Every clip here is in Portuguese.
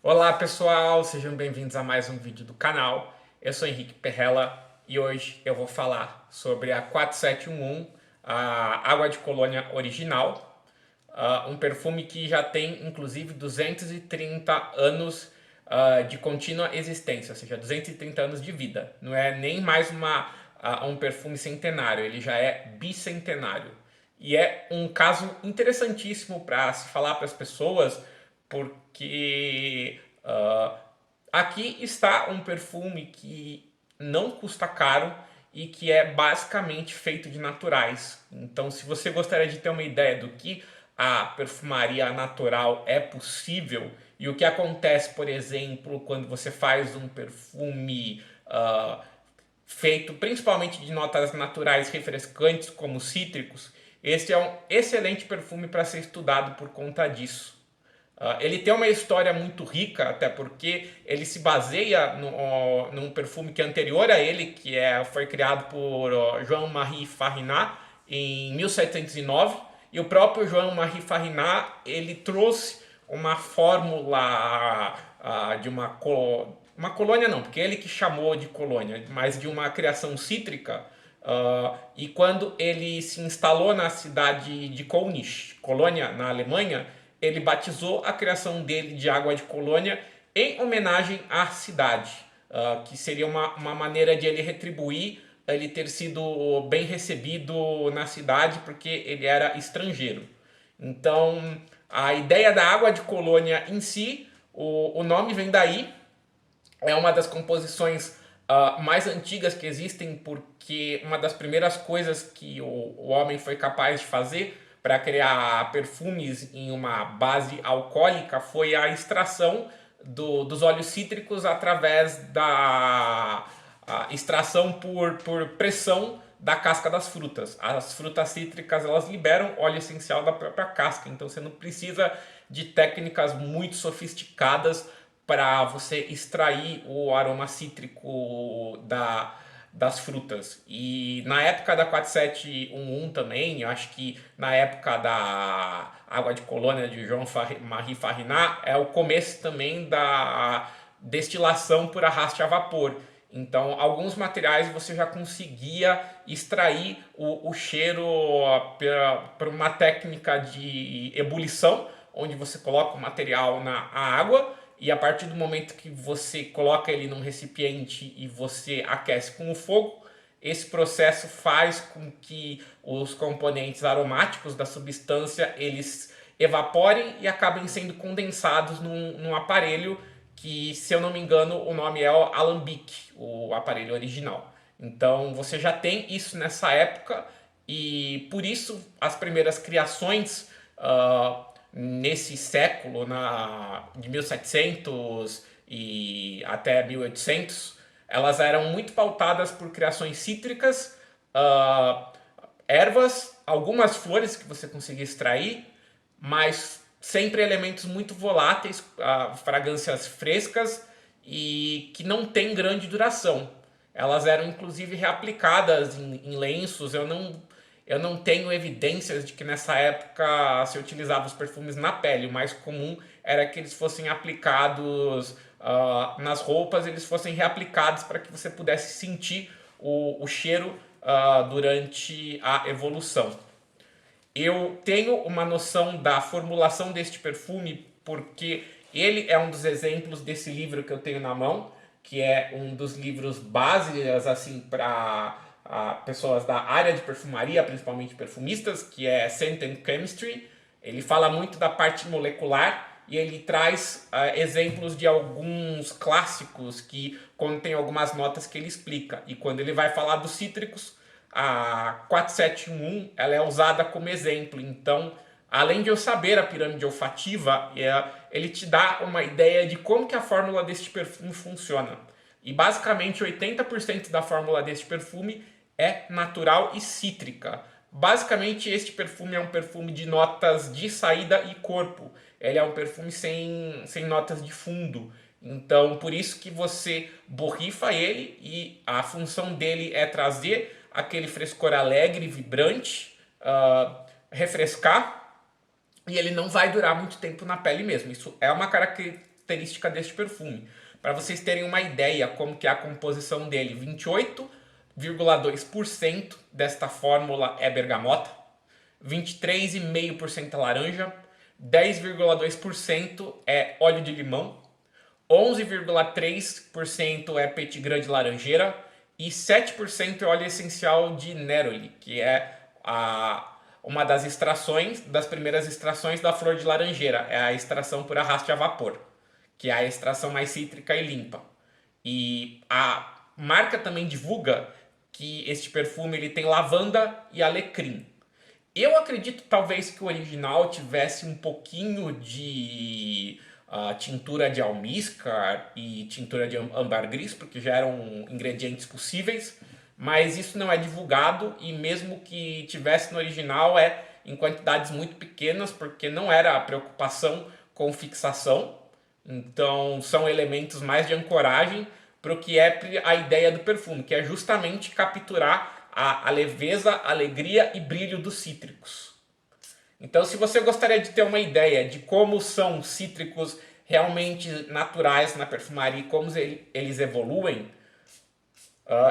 Olá pessoal, sejam bem-vindos a mais um vídeo do canal. Eu sou Henrique Perrella e hoje eu vou falar sobre a 4711, a Água de Colônia original, um perfume que já tem inclusive 230 anos de contínua existência, ou seja, 230 anos de vida. Não é nem mais um perfume centenário, ele já é bicentenário. E é um caso interessantíssimo para se falar para as pessoas, porque aqui está um perfume que não custa caro e que é basicamente feito de naturais. Então, se você gostaria de ter uma ideia do que a perfumaria natural é possível e o que acontece, por exemplo, quando você faz um perfume feito principalmente de notas naturais refrescantes, como cítricos, esse é um excelente perfume para ser estudado por conta disso. Ele tem uma história muito rica, até porque ele se baseia num perfume que é anterior a ele, foi criado por Jean-Marie Farrinat em 1709. E o próprio Jean-Marie Farrinat ele trouxe uma fórmula de uma colônia, não, porque ele que chamou de colônia, mas de uma criação cítrica. E quando ele se instalou na cidade de Kolnich, Colônia, na Alemanha, ele batizou a criação dele de Água de Colônia em homenagem à cidade, que seria uma maneira de ele retribuir ele ter sido bem recebido na cidade porque ele era estrangeiro. Então, a ideia da Água de Colônia em si, o nome vem daí, é uma das composições mais antigas que existem, porque uma das primeiras coisas que o homem foi capaz de fazer para criar perfumes em uma base alcoólica foi a extração dos óleos cítricos através da extração por pressão da casca das frutas. As frutas cítricas elas liberam óleo essencial da própria casca, então você não precisa de técnicas muito sofisticadas para você extrair o aroma cítrico das frutas. E na época da 4711 também, eu acho que na época da Água de Colônia de Jean-Marie Farrinat, é o começo também da destilação por arraste a vapor. Então, alguns materiais você já conseguia extrair o cheiro por uma técnica de ebulição, onde você coloca o material na água e a partir do momento que você coloca ele num recipiente e você aquece com o fogo, esse processo faz com que os componentes aromáticos da substância eles evaporem e acabem sendo condensados num aparelho que, se eu não me engano, o nome é o alambique, o aparelho original. Então você já tem isso nessa época e por isso as primeiras criações nesse século, de 1700 e até 1800, elas eram muito pautadas por criações cítricas, ervas, algumas flores que você conseguia extrair, mas sempre elementos muito voláteis, fragrâncias frescas e que não têm grande duração. Elas eram inclusive reaplicadas em lenços. Eu não tenho evidências de que nessa época se utilizava os perfumes na pele. O mais comum era que eles fossem aplicados nas roupas, eles fossem reaplicados para que você pudesse sentir o cheiro durante a evolução. Eu tenho uma noção da formulação deste perfume porque ele é um dos exemplos desse livro que eu tenho na mão, que é um dos livros básicos assim para pessoas da área de perfumaria, principalmente perfumistas, que é Scent and Chemistry. Ele fala muito da parte molecular e ele traz exemplos de alguns clássicos que contêm algumas notas que ele explica. E quando ele vai falar dos cítricos, a 4711 ela é usada como exemplo. Então, além de eu saber a pirâmide olfativa, ele te dá uma ideia de como que a fórmula deste perfume funciona. E basicamente 80% da fórmula deste perfume é natural e cítrica. Basicamente este perfume é um perfume de notas de saída e corpo. Ele é um perfume sem notas de fundo. Então, por isso que você borrifa ele e a função dele é trazer aquele frescor alegre, vibrante, refrescar, e ele não vai durar muito tempo na pele mesmo. Isso é uma característica deste perfume. Para vocês terem uma ideia como que é a composição dele, 28,2% desta fórmula é bergamota, 23,5% é laranja, 10,2% é óleo de limão, 11,3% é petit grain de laranjeira e 7% é óleo essencial de neroli, que é uma das primeiras extrações da flor de laranjeira. É a extração por arraste a vapor, que é a extração mais cítrica e limpa. E a marca também divulga que este perfume ele tem lavanda e alecrim. Eu acredito talvez que o original tivesse um pouquinho de tintura de almíscar e tintura de ambergris, porque já eram ingredientes possíveis, mas isso não é divulgado e mesmo que tivesse no original é em quantidades muito pequenas, porque não era a preocupação com fixação. Então são elementos mais de ancoragem para o que é a ideia do perfume, que é justamente capturar a leveza, alegria e brilho dos cítricos. Então, se você gostaria de ter uma ideia de como são cítricos realmente naturais na perfumaria e como eles evoluem,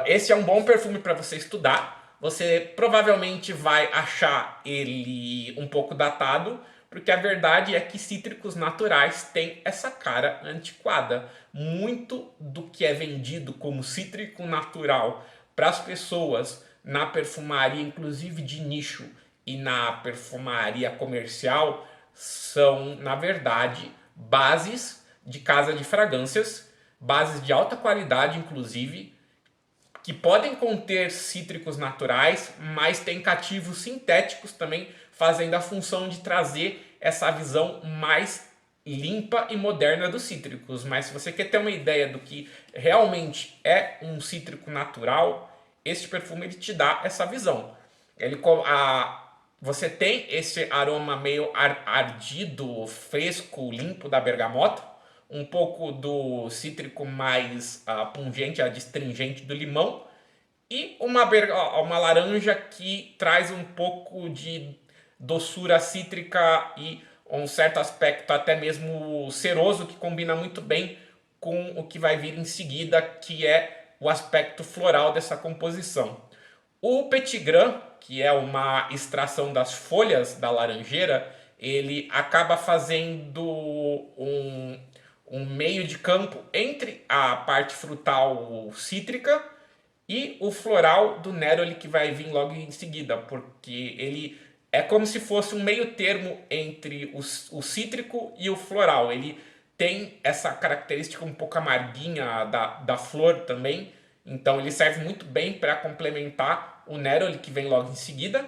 esse é um bom perfume para você estudar. Você provavelmente vai achar ele um pouco datado, porque a verdade é que cítricos naturais têm essa cara antiquada. Muito do que é vendido como cítrico natural para as pessoas na perfumaria, inclusive de nicho, e na perfumaria comercial, são, na verdade, bases de casa de fragrâncias, bases de alta qualidade, inclusive, que podem conter cítricos naturais, mas tem cativos sintéticos também, fazendo a função de trazer essa visão mais limpa e moderna dos cítricos. Mas se você quer ter uma ideia do que realmente é um cítrico natural, este perfume ele te dá essa visão. Você tem esse aroma meio ardido, fresco, limpo da bergamota, um pouco do cítrico mais pungente, adstringente do limão, e uma laranja que traz um pouco de doçura cítrica e um certo aspecto até mesmo ceroso, que combina muito bem com o que vai vir em seguida, que é o aspecto floral dessa composição. O petit grain, que é uma extração das folhas da laranjeira, ele acaba fazendo um meio de campo entre a parte frutal cítrica e o floral do neroli, que vai vir logo em seguida, porque ele é como se fosse um meio termo entre o cítrico e o floral. Ele tem essa característica um pouco amarguinha da flor também, então ele serve muito bem para complementar o neroli, que vem logo em seguida,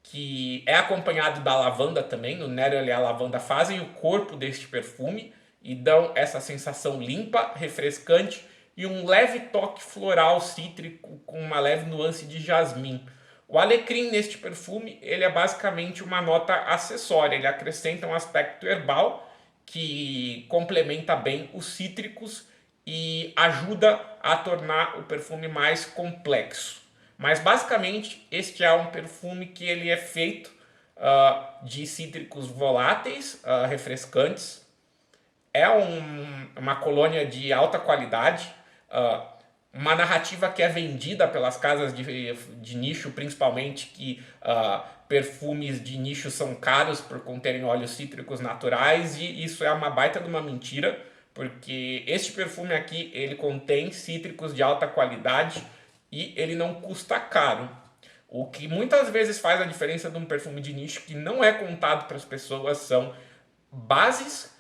que é acompanhado da lavanda também. O neroli e a lavanda fazem o corpo deste perfume e dão essa sensação limpa, refrescante e um leve toque floral cítrico com uma leve nuance de jasmim. O alecrim neste perfume ele é basicamente uma nota acessória, ele acrescenta um aspecto herbal que complementa bem os cítricos e ajuda a tornar o perfume mais complexo. Mas basicamente este é um perfume que ele é feito de cítricos voláteis, refrescantes. É uma colônia de alta qualidade, uma narrativa que é vendida pelas casas de nicho, principalmente, que perfumes de nicho são caros por conterem óleos cítricos naturais, e isso é uma baita de uma mentira, porque este perfume aqui ele contém cítricos de alta qualidade e ele não custa caro. O que muitas vezes faz a diferença de um perfume de nicho que não é contado para as pessoas são bases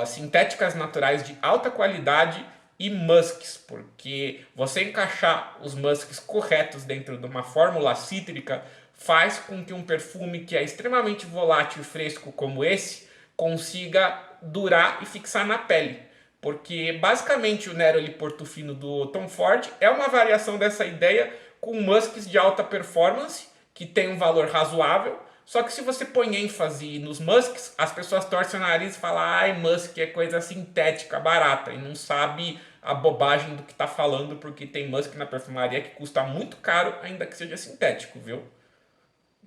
sintéticas naturais de alta qualidade e musks, porque você encaixar os musks corretos dentro de uma fórmula cítrica faz com que um perfume que é extremamente volátil e fresco como esse consiga durar e fixar na pele. Porque basicamente o Neroli Portofino do Tom Ford é uma variação dessa ideia com musks de alta performance, que tem um valor razoável. Só que se você põe ênfase nos musks, as pessoas torcem o nariz e falam: ai, musk é coisa sintética, barata, e não sabe a bobagem do que está falando, porque tem musk na perfumaria que custa muito caro, ainda que seja sintético, viu?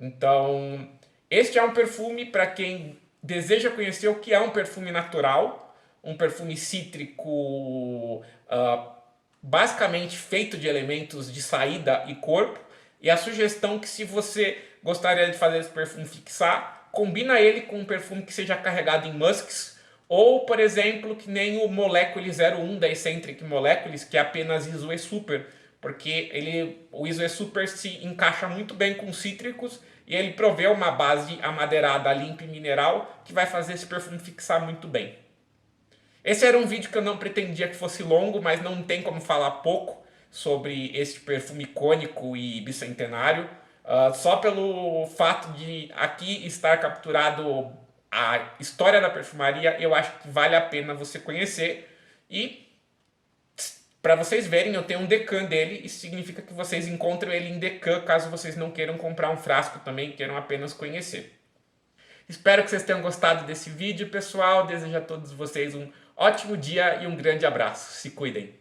Então, este é um perfume para quem deseja conhecer o que é um perfume natural, um perfume cítrico basicamente feito de elementos de saída e corpo. E a sugestão é que, se você gostaria de fazer esse perfume fixar, combina ele com um perfume que seja carregado em musks, ou, por exemplo, que nem o Molecule 01 da Eccentric Molecules, que é apenas Isoe Super, porque o Isoe Super se encaixa muito bem com cítricos e ele provê uma base amadeirada, limpa e mineral que vai fazer esse perfume fixar muito bem. Esse era um vídeo que eu não pretendia que fosse longo, mas não tem como falar pouco sobre este perfume icônico e bicentenário. Só pelo fato de aqui estar capturado a história da perfumaria, eu acho que vale a pena você conhecer. E para vocês verem, eu tenho um Decan dele. Isso significa que vocês encontram ele em Decan, caso vocês não queiram comprar um frasco também, queiram apenas conhecer. Espero que vocês tenham gostado desse vídeo, pessoal. Desejo a todos vocês um ótimo dia e um grande abraço. Se cuidem.